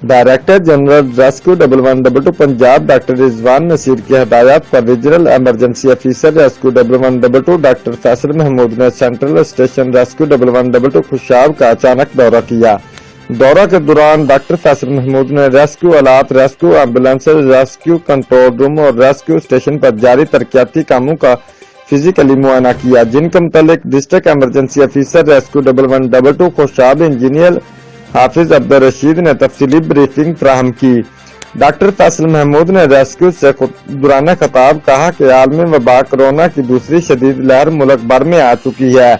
Director general rescue 1112 Punjab doctor Rizwan Naseer کی ہدایات پر regional emergency officer rescue 1112 doctor Faisal Mahmood نے سینٹرل اسٹیشن ریسکیو 1112 خوشاب کا اچانک دورہ کیا۔ دورہ کے دوران ڈاکٹر فیصل محمود نے ریسکیو آلات، rescue ambulance, rescue control room اور ریسکیو اسٹیشن پر جاری ترقیاتی کاموں کا فزیکلی معائنہ کیا، جن کے متعلق district emergency officer rescue 1112 Khushab engineer حافظ عبدالرشید نے تفصیلی بریفنگ فراہم کی۔ ڈاکٹر فیصل محمود نے ریسکیو سے دورانہ خطاب کہا کہ عالمی وبا کورونا کی دوسری شدید لہر ملک بھر میں آ چکی ہے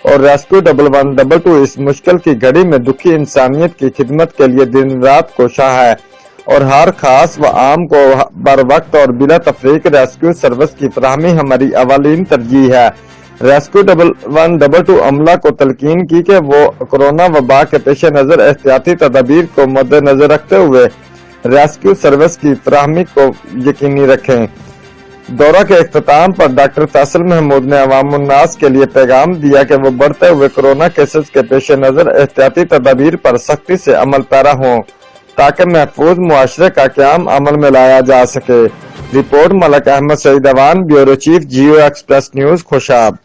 اور ریسکیو 1112 اس مشکل کی گھڑی میں دکھی انسانیت کی خدمت کے لیے دن رات کوشاں ہے اور ہر خاص و عام کو بر وقت اور بلا تفریق ریسکیو سروس کی فراہمی ہماری اولین ترجیح ہے۔ ریسکیو 1112 عملہ کو تلقین کی کہ وہ کورونا وبا کے پیش نظر احتیاطی تدابیر کو مد نظر رکھتے ہوئے ریسکیو سروس کی فراہمی کو یقینی رکھیں۔ دورہ کے اختتام پر ڈاکٹر فیصل محمود نے عوام الناس کے لیے پیغام دیا کہ وہ بڑھتے ہوئے کورونا کیسز کے پیش نظر احتیاطی تدابیر پر سختی سے عمل پیرا ہوں تاکہ محفوظ معاشرے کا قیام عمل میں لایا جا سکے۔ Report Malik Ahmed Saeed Awan, bureau chief Geo express news, Khushab.